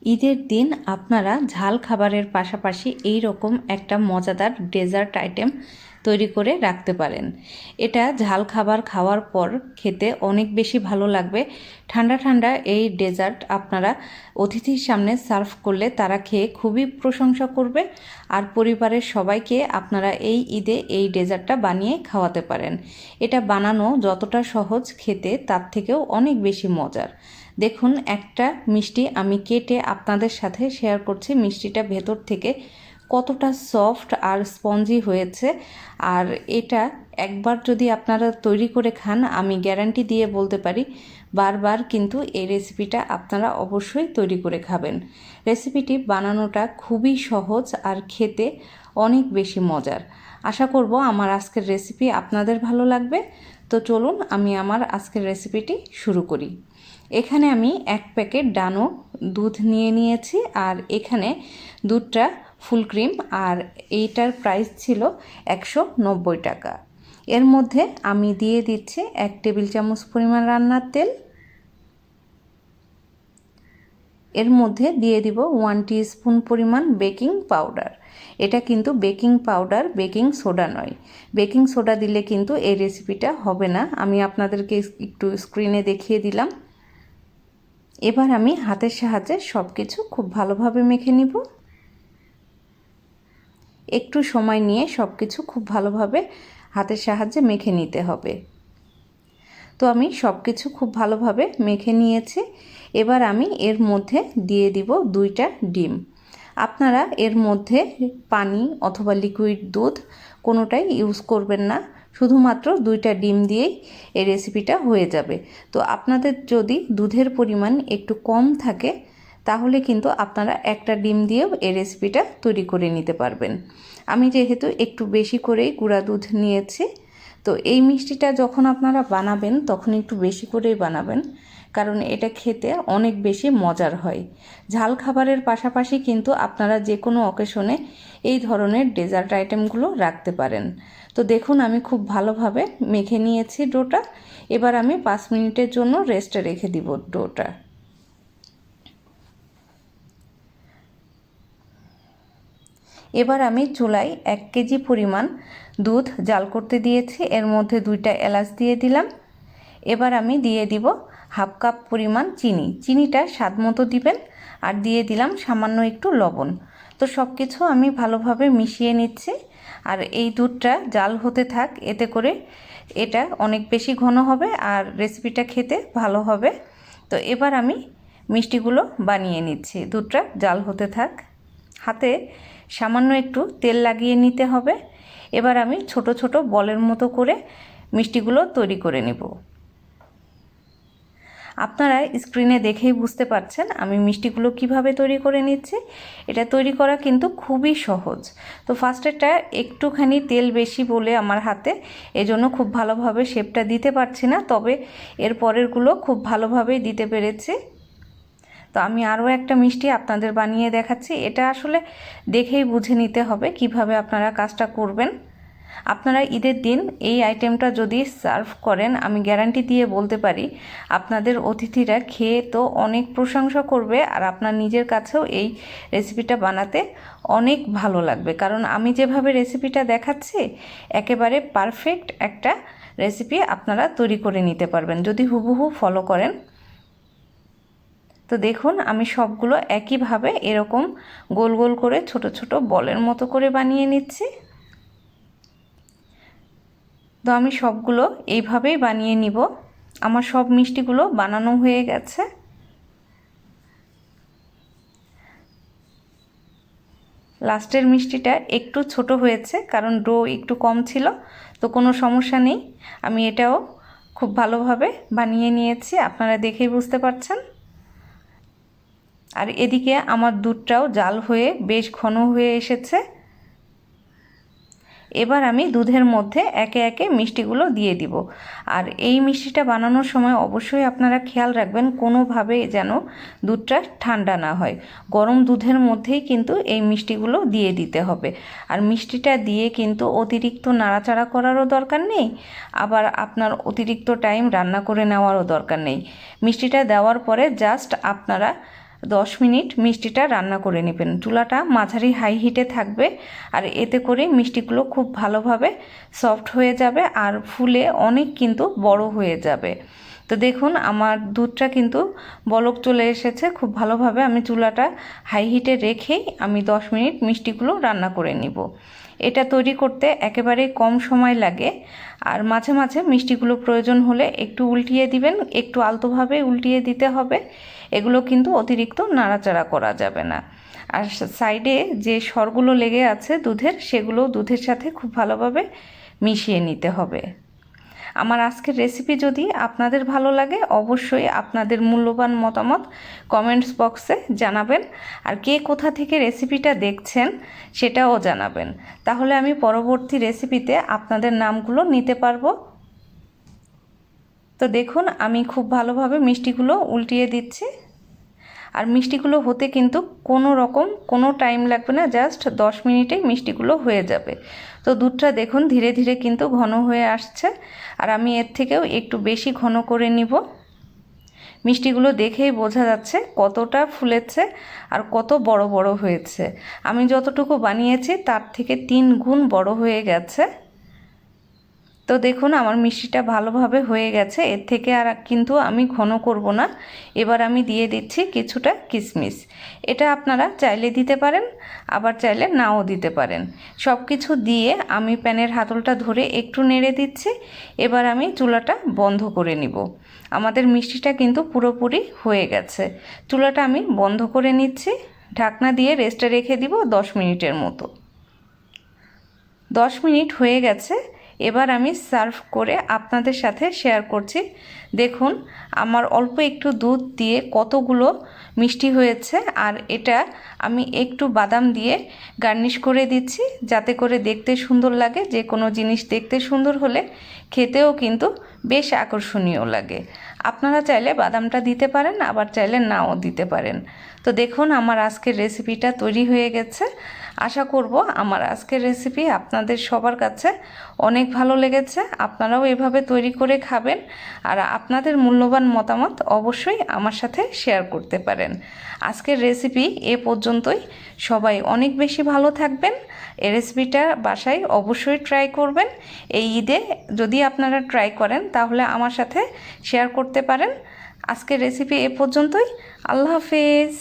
ঈদের দিন আপনারা ঝাল খাবারের পাশাপাশি এই রকম একটা মজাদার ডেজার্ট আইটেম তৈরি করে রাখতে পারেন। এটা ঝাল খাবার খাওয়ার পর খেতে অনেক বেশি ভালো লাগবে। ঠান্ডা ঠান্ডা এই ডেজার্ট আপনারা অতিথির সামনে সার্ভ করলে তারা খেয়ে খুবই প্রশংসা করবে। আর পরিবারের সবাইকে আপনারা এই ঈদে এই ডেজার্টটা বানিয়ে খাওয়াতে পারেন। এটা বানানো যতটা সহজ, খেতে তার থেকেও অনেক বেশি মজার। দেখুন, একটা মিষ্টি আমি কেটে আপনাদের সাথে শেয়ার করছি। মিষ্টিটা ভেতর থেকে কতটা সফট আর স্পঞ্জি হয়েছে। আর এটা একবার যদি আপনারা তৈরি করে খান, আমি গ্যারান্টি দিয়ে বলতে পারি বারবার কিন্তু এই রেসিপিটা আপনারা অবশ্যই তৈরি করে খাবেন। রেসিপিটি বানানোটা খুবই সহজ আর খেতে অনেক বেশি মজার। আশা করব আমার আজকের রেসিপি আপনাদের ভালো লাগবে। তো চলুন আমি আমার আজকের রেসিপিটি শুরু করি। এখানে আমি 1 প্যাকেট ডানো দুধ নিয়ে নিয়েছি, আর এখানে দুধটা ফুল ক্রিম, আর এইটার প্রাইস ছিল 190 টাকা। এর মধ্যে আমি দিয়ে দিচ্ছি 1 টেবিল চামচ পরিমাণ রান্নার তেল। এর মধ্যে দিয়ে দিব 1 টিস্পুন পরিমাণ বেকিং পাউডার। এটা কিন্তু বেকিং পাউডার, বেকিং সোডা নয়। বেকিং সোডা দিলে কিন্তু এই রেসিপিটা হবে না। আমি আপনাদেরকে একটু স্ক্রিনে দেখিয়ে দিলাম। এবার আমি হাতের সাহায্যে সব কিছু খুব ভালোভাবে মেখে নিব। একটু সময় নিয়ে সব কিছু খুব ভালোভাবে হাতের সাহায্যে মেখে নিতে হবে। তো আমি সব কিছু খুব ভালোভাবে মেখে নিয়েছি। এবার আমি এর মধ্যে দিয়ে দিব 2টা ডিম। আপনারা এর মধ্যে পানি অথবা লিকুইড দুধ কোনোটাই ইউজ করবেন না, শুধুমাত্র 2টা ডিম দিয়েই এই রেসিপিটা হয়ে যাবে। তো আপনাদের যদি দুধের পরিমাণ একটু কম থাকে তাহলে কিন্তু আপনারা একটা ডিম দিয়েও এই রেসিপিটা তৈরি করে নিতে পারবেন। আমি যেহেতু একটু বেশি করেই গুঁড়া দুধ নিয়েছি, তো এই মিষ্টিটা যখন আপনারা বানাবেন তখন একটু বেশি করেই বানাবেন, কারণ এটা খেতে অনেক বেশি মজার হয়। ঝাল খাবারের পাশাপাশি কিন্তু আপনারা যে কোনো অকেশনে এই ধরনের ডেজার্ট আইটেমগুলো রাখতে পারেন। তো দেখুন, আমি খুব ভালোভাবে মেখে নিয়েছি ডোটা। এবার আমি 5 মিনিটের জন্য রেস্টে রেখে দিব ডোটা। এবার আমি চুলায় 1 কেজি পরিমাণ দুধ জাল করতে দিয়েছি। এর মধ্যে 2টা এলাচ দিয়ে দিলাম। এবার আমি দিয়ে দিব 1/2 কাপ পরিমাণ চিনি। চিনিটা স্বাদ মতো দিবেন। আর দিয়ে দিলাম সামান্য একটু লবণ। তো সব কিছু আমি ভালোভাবে মিশিয়ে নিচ্ছি। আর এই দুধটা জাল হতে থাক, এতে করে এটা অনেক বেশি ঘন হবে আর রেসিপিটা খেতে ভালো হবে। তো এবার আমি মিষ্টিগুলো বানিয়ে নিচ্ছি। দুধটা জাল হতে থাক। হাতে সামান্য একটু তেল লাগিয়ে নিতে হবে। এবার আমি ছোট ছোট বলের মতো করে মিষ্টিগুলো তৈরি করে নেব। আপনারা স্ক্রিনে দেখেই বুঝতে পারছেন আমি মিষ্টিগুলো কিভাবে তৈরি করে নিচ্ছি। এটা তৈরি করা কিন্তু খুবই সহজ। তো ফার্স্টেরটা একটুখানি তেল বেশি বলে আমার হাতে, এজন্য খুব ভালোভাবে শেপটা দিতে পারছি না, তবে এর পরেরগুলো খুব ভালোভাবেই দিতে পেরেছি। তো আমি আরও একটা মিষ্টি আপনাদের বানিয়ে দেখাচ্ছি। এটা আসলে দেখেই বুঝে নিতে হবে কিভাবে আপনারা কাজটা করবেন। আপনারা ঈদের দিন এই আইটেমটা যদি সার্ভ করেন, আমি গ্যারান্টি দিয়ে বলতে পারি আপনাদের অতিথিরা খেয়ে তো অনেক প্রশংসা করবে, আর আপনার নিজের কাছেও এই রেসিপিটা বানাতে অনেক ভালো লাগবে। কারণ আমি যেভাবে রেসিপিটা দেখাচ্ছি একেবারে পারফেক্ট একটা রেসিপি আপনারা তৈরি করে নিতে পারবেন যদি হুবহু ফলো করেন। তো দেখুন, আমি সবগুলো একইভাবে এরকম গোল গোল করে ছোট ছোট বলের মতো করে বানিয়ে নিচ্ছি। তো আমি সবগুলো এইভাবেই বানিয়ে নিব। আমার সব মিষ্টিগুলো বানানো হয়ে গেছে। লাস্টের মিষ্টিটা একটু ছোট হয়েছে কারণ ডো একটু কম ছিল, তো কোনো সমস্যা নেই। আমি এটাও খুব ভালোভাবে বানিয়ে নিয়েছি, আপনারা দেখেই বুঝতে পারছেন। আর এদিকে আমার দুধটাও জাল হয়ে বেশ ঘন হয়ে এসেছে। এবার আমি দুধের মধ্যে একে একে মিষ্টিগুলো দিয়ে দিব। আর এই মিষ্টিটা বানানোর সময় অবশ্যই আপনারা খেয়াল রাখবেন কোনোভাবে যেন দুধটা ঠান্ডা না হয়। গরম দুধের মধ্যেই কিন্তু এই মিষ্টিগুলো দিয়ে দিতে হবে। আর মিষ্টিটা দিয়ে কিন্তু অতিরিক্ত নাড়াচাড়া করারও দরকার নেই, আবার আপনার অতিরিক্ত টাইম রান্না করে নেওয়ারও দরকার নেই। মিষ্টিটা দেওয়ার পরে জাস্ট আপনারা 10 মিনিট মিষ্টিটা রান্না করে নেবেন। চুলাটা মাঝারি হাই হিটে থাকবে, আর এতে করে মিষ্টিগুলো খুব ভালোভাবে সফট হয়ে যাবে আর ফুলে অনেক কিন্তু বড় হয়ে যাবে। তো দেখুন আমার দুধটা কিন্তু বলক চলে এসেছে। খুব ভালোভাবে আমি চুলাটা হাই হিটে রেখেই আমি 10 মিনিট মিষ্টিগুলো রান্না করে নিব। এটা তৈরি করতে একেবারেই কম সময় লাগে, আর মাঝে মাঝে মিষ্টিগুলো প্রয়োজন হলে একটু উল্টিয়ে দিবেন, একটু আলতোভাবে উল্টিয়ে দিতে হবে। এগুলো কিন্তু অতিরিক্ত নাড়াচাড়া করা যাবে না। আর সাইডে যে সরগুলো লেগে আছে দুধের, সেগুলো দুধের সাথে খুব ভালোভাবে মিশিয়ে নিতে হবে। আমার আজকের রেসিপি যদি আপনাদের ভালো লাগে অবশ্যই আপনাদের মূল্যবান মতামত কমেন্টস বক্সে জানাবেন, আর কে কোথা থেকে রেসিপিটা দেখছেন সেটাও জানাবেন। তাহলে আমি পরবর্তী রেসিপিতে আপনাদের নামগুলো নিতে পারবো। তো দেখুন আমি খুব ভালোভাবে মিষ্টিগুলো উল্টিয়ে দিচ্ছি, আর মিষ্টিগুলো হতে কিন্তু কোনো টাইম লাগবে না, জাস্ট 10 মিনিটেই মিষ্টিগুলো হয়ে যাবে। তো দুধটা দেখুন ধীরে ধীরে কিন্তু ঘন হয়ে আসছে, আর আমি এর থেকেও একটু বেশি ঘন করে নিব। মিষ্টিগুলো দেখেই বোঝা যাচ্ছে কতটা ফুলেছে আর কত বড় বড় হয়েছে। আমি যতটুকু বানিয়েছি তার থেকে 3 গুণ বড় হয়ে গেছে। তো দেখুন আমার মিষ্টিটা ভালোভাবে হয়ে গেছে, এর থেকে আর কিন্তু আমি ঘন করব না। এবার আমি দিয়ে দিচ্ছি কিছুটা কিশমিশ। এটা আপনারা চাইলে দিতে পারেন, আবার চাইলে নাও দিতে পারেন। সব কিছু দিয়ে আমি প্যানের হাতলটা ধরে একটু নেড়ে দিচ্ছি। এবার আমি চুলাটা বন্ধ করে নিব। আমাদের মিষ্টিটা কিন্তু পুরোপুরি হয়ে গেছে। চুলাটা আমি বন্ধ করে নিচ্ছি, ঢাকনা দিয়ে রেস্টে রেখে দিব 10 মিনিটের মতো। 10 মিনিট হয়ে গেছে। এবার আমি সার্ভ করে আপনাদের সাথে শেয়ার করছি। দেখুন আমার অল্প একটু দুধ দিয়ে কতগুলো মিষ্টি হয়েছে, আর এটা আমি একটু বাদাম দিয়ে গার্নিশ করে দিচ্ছি যাতে করে দেখতে সুন্দর লাগে। যে কোনো জিনিস দেখতে সুন্দর হলে খেতেও কিন্তু বেশ আকর্ষণীয় লাগে। আপনারা চাইলে বাদামটা দিতে পারেন, আবার চাইলে নাও দিতে পারেন। তো দেখুন আমার আজকের রেসিপিটা তৈরি হয়ে গেছে। আশা করব আমার আজকের রেসিপি আপনাদের সবার কাছে অনেক ভালো লেগেছে। আপনারাও এভাবে তৈরি করে খাবেন, আর আপনাদের মূল্যবান মতামত অবশ্যই আমার সাথে শেয়ার করতে পারেন। আজকের রেসিপি এ পর্যন্তই। সবাই অনেক বেশি ভালো থাকবেন। এই রেসিপিটা বাসায় অবশ্যই ট্রাই করবেন। এই ঈদে যদি আপনারা ট্রাই করেন তাহলে আমার সাথে শেয়ার করতে পারেন। আজকের রেসিপি এ পর্যন্তই। আল্লাহ হাফেজ।